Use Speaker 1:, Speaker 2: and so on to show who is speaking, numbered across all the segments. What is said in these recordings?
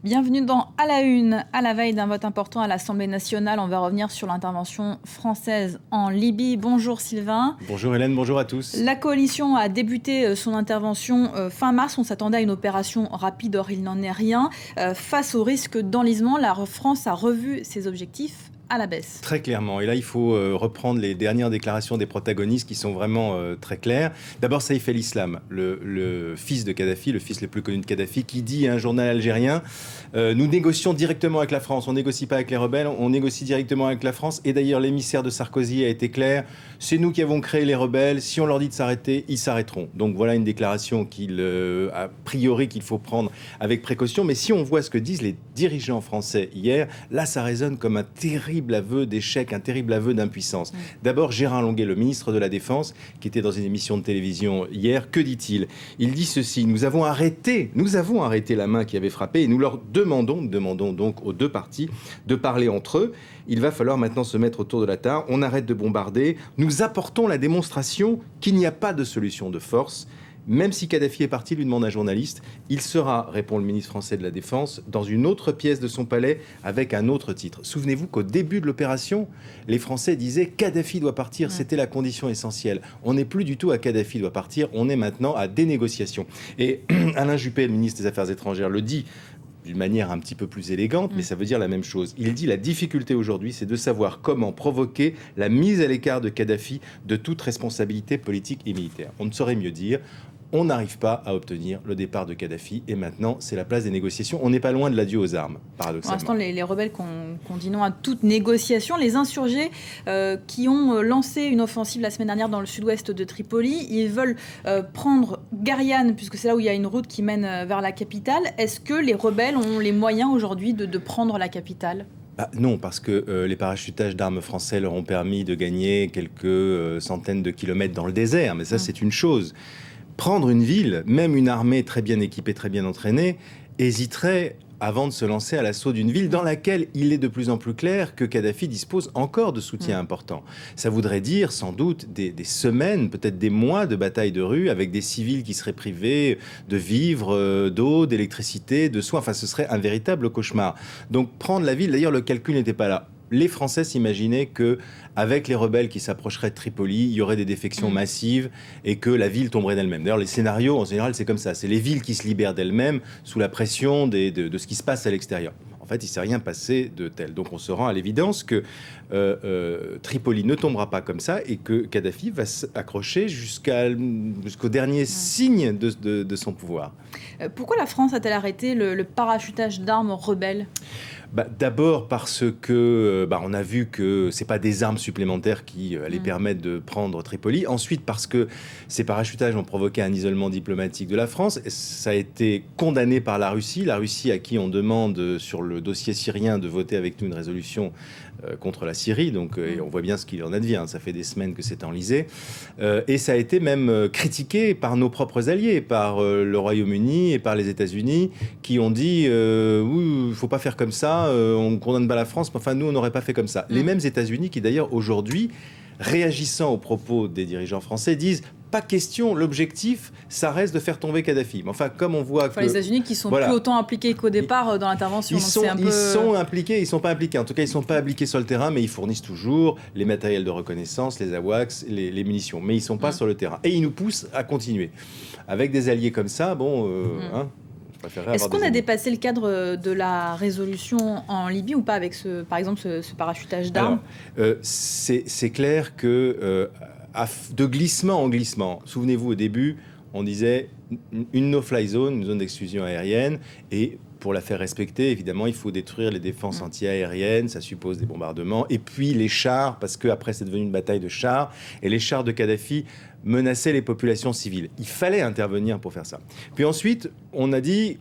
Speaker 1: Bienvenue dans À la Une. À la veille d'un vote important à l'Assemblée nationale, on va revenir sur l'intervention française en Libye. Bonjour Sylvain.
Speaker 2: Bonjour Hélène, bonjour à tous.
Speaker 1: La coalition a débuté son intervention fin mars. On s'attendait à une opération rapide, or il n'en est rien. Face au risque d'enlisement, la France a revu ses objectifs à la baisse.
Speaker 2: Très clairement. Et là, il faut reprendre les dernières déclarations des protagonistes qui sont vraiment très claires. D'abord, Saïf el-Islam, le fils de Kadhafi, le fils le plus connu de Kadhafi, qui dit à un journal algérien nous négocions directement avec la France. On négocie pas avec les rebelles, on négocie directement avec la France. Et d'ailleurs, l'émissaire de Sarkozy a été clair. C'est nous qui avons créé les rebelles. Si on leur dit de s'arrêter, ils s'arrêteront. Donc voilà une déclaration a priori qu'il faut prendre avec précaution. Mais si on voit ce que disent les dirigeants français hier, là, ça résonne comme un terrible aveu d'échec, un terrible aveu d'impuissance. D'abord, Gérard Longuet, le ministre de la Défense, qui était dans une émission de télévision hier, que dit-il ? Il dit ceci: nous avons arrêté la main qui avait frappé et nous leur demandons donc aux deux parties de parler entre eux. Il va falloir maintenant se mettre autour de la table, on arrête de bombarder, nous apportons la démonstration qu'il n'y a pas de solution de force. Même si Kadhafi est parti, lui demande un journaliste, il sera, répond le ministre français de la Défense, dans une autre pièce de son palais avec un autre titre. Souvenez-vous qu'au début de l'opération, les Français disaient Kadhafi doit partir, c'était la condition essentielle. On n'est plus du tout à Kadhafi doit partir, on est maintenant à des négociations. Et Alain Juppé, le ministre des Affaires étrangères, le dit d'une manière un petit peu plus élégante, mais ça veut dire la même chose. Il dit la difficulté aujourd'hui, c'est de savoir comment provoquer la mise à l'écart de Kadhafi de toute responsabilité politique et militaire. On ne saurait mieux dire. On n'arrive pas à obtenir le départ de Kadhafi et maintenant c'est la place des négociations. On n'est pas loin de l'adieu aux armes, paradoxalement.
Speaker 1: Pour l'instant, les rebelles qu'on dit non à toute négociation, les insurgés qui ont lancé une offensive la semaine dernière dans le sud-ouest de Tripoli, ils veulent prendre Gariane, puisque c'est là où il y a une route qui mène vers la capitale. Est-ce que les rebelles ont les moyens aujourd'hui de prendre la capitale ?
Speaker 2: Non, parce que les parachutages d'armes français leur ont permis de gagner quelques centaines de kilomètres dans le désert, mais ça c'est une chose. Prendre une ville, même une armée très bien équipée, très bien entraînée, hésiterait avant de se lancer à l'assaut d'une ville dans laquelle il est de plus en plus clair que Kadhafi dispose encore de soutien important. Ça voudrait dire sans doute des semaines, peut-être des mois de bataille de rue avec des civils qui seraient privés de vivres, d'eau, d'électricité, de soins. Enfin, ce serait un véritable cauchemar. Donc prendre la ville, d'ailleurs le calcul n'était pas là. Les Français s'imaginaient qu'avec les rebelles qui s'approcheraient de Tripoli, il y aurait des défections massives et que la ville tomberait d'elle-même. D'ailleurs, les scénarios, en général, c'est comme ça. C'est les villes qui se libèrent d'elles-mêmes sous la pression de ce qui se passe à l'extérieur. En fait, il ne s'est rien passé de tel. Donc, on se rend à l'évidence que Tripoli ne tombera pas comme ça et que Kadhafi va s'accrocher jusqu'au dernier signe de son pouvoir.
Speaker 1: Pourquoi la France a-t-elle arrêté le parachutage d'armes aux rebelles ?
Speaker 2: D'abord parce que on a vu que c'est pas des armes supplémentaires qui allaient permettre de prendre Tripoli. Ensuite parce que ces parachutages ont provoqué un isolement diplomatique de la France. Et ça a été condamné par la Russie à qui on demande sur le dossier syrien de voter avec nous une résolution contre la Syrie. Donc et on voit bien ce qu'il en advient. Ça fait des semaines que c'est enlisé. Et ça a été même critiqué par nos propres alliés, par le Royaume-Uni et par les États-Unis, qui ont dit oui, il faut pas faire comme ça. On ne condamne pas la France, mais enfin, nous, on n'aurait pas fait comme ça. Les mêmes États-Unis qui, d'ailleurs, aujourd'hui, réagissant aux propos des dirigeants français, disent pas question, l'objectif, ça reste de faire tomber Kadhafi. Mais enfin, comme on voit que...
Speaker 1: Les États-Unis qui sont plus autant impliqués qu'au départ dans l'intervention.
Speaker 2: Ils sont impliqués, ils ne sont pas impliqués. En tout cas, ils ne sont pas impliqués sur le terrain, mais ils fournissent toujours les matériels de reconnaissance, les AWACS, les munitions. Mais ils ne sont pas sur le terrain. Et ils nous poussent à continuer. Avec des alliés comme ça,
Speaker 1: est-ce qu'on a dépassé le cadre de la résolution en Libye ou pas avec par exemple ce parachutage d'armes ?
Speaker 2: C'est clair que de glissement en glissement, souvenez-vous au début, on disait une no-fly zone, une zone d'exclusion aérienne, et pour la faire respecter, évidemment, il faut détruire les défenses anti-aériennes, ça suppose des bombardements, et puis les chars, parce qu'après c'est devenu une bataille de chars, et les chars de Kadhafi menaçaient les populations civiles. Il fallait intervenir pour faire ça. Puis ensuite, on a dit...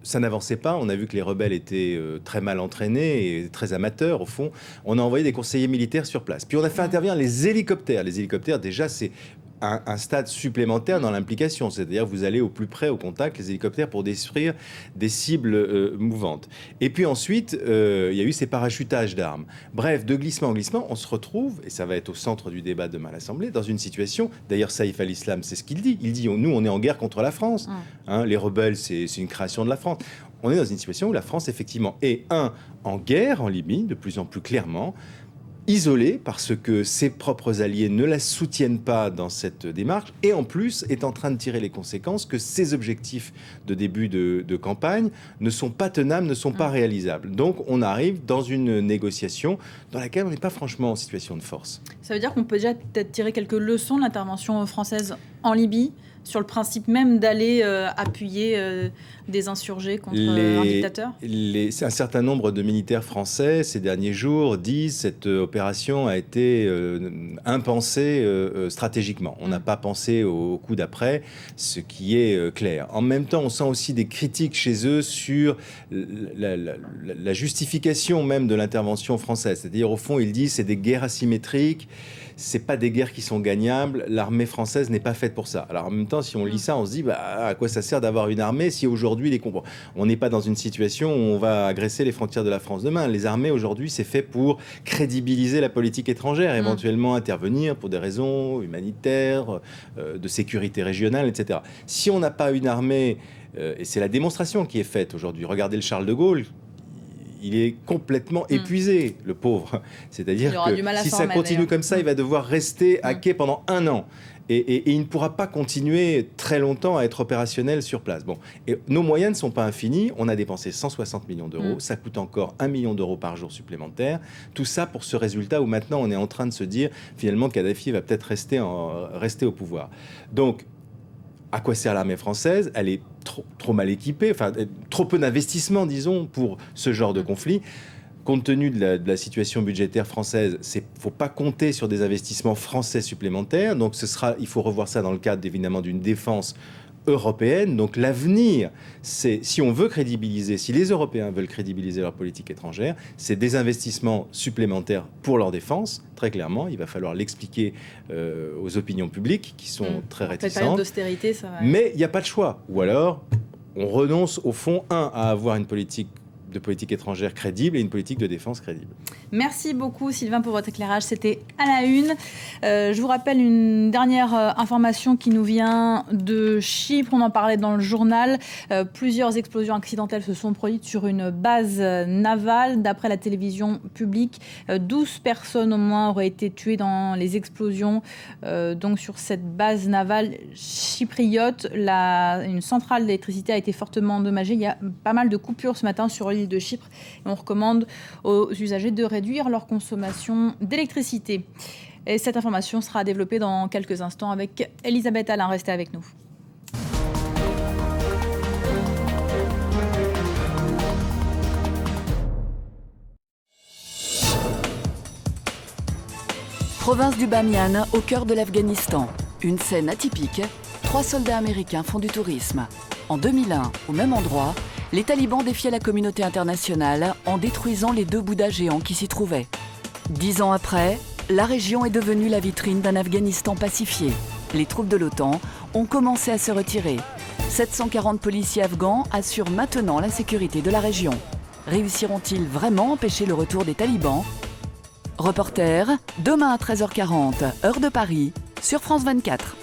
Speaker 2: Ça n'avançait pas, on a vu que les rebelles étaient très mal entraînés et très amateurs au fond. On a envoyé des conseillers militaires sur place. Puis on a fait intervenir les hélicoptères. Les hélicoptères, déjà, c'est un stade supplémentaire dans l'implication. C'est-à-dire vous allez au plus près, au contact, les hélicoptères pour détruire des cibles mouvantes. Et puis ensuite, il y a eu ces parachutages d'armes. Bref, de glissement en glissement, on se retrouve, et ça va être au centre du débat demain à l'Assemblée, dans une situation, d'ailleurs Saïf el-Islam, c'est ce qu'il dit. Il dit, nous, on est en guerre contre la France. Les rebelles, c'est une création de la France. on est dans une situation où la France, effectivement, est, en guerre en Libye, de plus en plus clairement, isolée parce que ses propres alliés ne la soutiennent pas dans cette démarche et en plus est en train de tirer les conséquences que ses objectifs de début de campagne ne sont pas tenables, ne sont pas réalisables. Donc on arrive dans une négociation dans laquelle on n'est pas franchement en situation de force.
Speaker 1: Ça veut dire qu'on peut déjà peut-être tirer quelques leçons de l'intervention française en Libye sur le principe même d'aller appuyer des insurgés contre un dictateur ?
Speaker 2: Un certain nombre de militaires français, ces derniers jours, disent que cette opération a été impensée stratégiquement. On n'a pas pensé au coup d'après, ce qui est clair. En même temps, on sent aussi des critiques chez eux sur la justification même de l'intervention française. C'est-à-dire, au fond, ils disent que c'est des guerres asymétriques, c'est pas des guerres qui sont gagnables, l'armée française n'est pas faite pour ça. Alors en même temps, si on lit ça, on se dit à quoi ça sert d'avoir une armée si aujourd'hui on n'est pas dans une situation où on va agresser les frontières de la France demain. Les armées aujourd'hui, c'est fait pour crédibiliser la politique étrangère, éventuellement intervenir pour des raisons humanitaires, de sécurité régionale, etc. Si on n'a pas une armée, et c'est la démonstration qui est faite aujourd'hui, regardez le Charles de Gaulle, il est complètement épuisé, le pauvre. C'est-à-dire que si ça continue comme ça, il va devoir rester à quai pendant 1 an. Et il ne pourra pas continuer très longtemps à être opérationnel sur place. Bon. Et nos moyens ne sont pas infinis. On a dépensé 160 millions d'euros. Ça coûte encore 1 million d'euros par jour supplémentaire. Tout ça pour ce résultat où maintenant on est en train de se dire finalement Kadhafi va peut-être rester au pouvoir. Donc, à quoi sert l'armée française ? Elle est trop mal équipée, enfin trop peu d'investissement, disons, pour ce genre de conflit. Compte tenu de la situation budgétaire française, il ne faut pas compter sur des investissements français supplémentaires. Donc il faut revoir ça dans le cadre évidemment d'une défense européenne. Donc l'avenir, c'est, si on veut crédibiliser, si les Européens veulent crédibiliser leur politique étrangère, c'est des investissements supplémentaires pour leur défense. Très clairement, il va falloir l'expliquer aux opinions publiques qui sont très réticentes.
Speaker 1: Cette période d'austérité, ça va...
Speaker 2: Mais il n'y a pas de choix. Ou alors, on renonce au fond, à avoir une politique étrangère crédible et une politique de défense crédible.
Speaker 1: Merci beaucoup Sylvain pour votre éclairage, c'était à la une. Je vous rappelle une dernière information qui nous vient de Chypre, on en parlait dans le journal. Plusieurs explosions accidentelles se sont produites sur une base navale. D'après la télévision publique, 12 personnes au moins auraient été tuées dans les explosions donc sur cette base navale chypriote. Une centrale d'électricité a été fortement endommagée. Il y a pas mal de coupures ce matin sur l'île de Chypre et on recommande aux usagers de réduire leur consommation d'électricité. Et cette information sera développée dans quelques instants avec Elisabeth Alain. Restez avec nous.
Speaker 3: Province du Bamiyan, au cœur de l'Afghanistan. Une scène atypique, 3 soldats américains font du tourisme. En 2001, au même endroit, les talibans défiaient la communauté internationale en détruisant les 2 Bouddhas géants qui s'y trouvaient. 10 ans après, la région est devenue la vitrine d'un Afghanistan pacifié. Les troupes de l'OTAN ont commencé à se retirer. 740 policiers afghans assurent maintenant la sécurité de la région. Réussiront-ils vraiment à empêcher le retour des talibans ? Reporter, demain à 13h40, heure de Paris, sur France 24.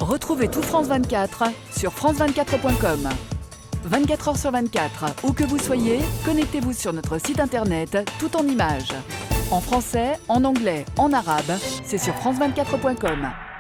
Speaker 3: Retrouvez tout France 24 sur france24.com. 24 heures sur 24, où que vous soyez, connectez-vous sur notre site internet, tout en images. En français, en anglais, en arabe, c'est sur france24.com.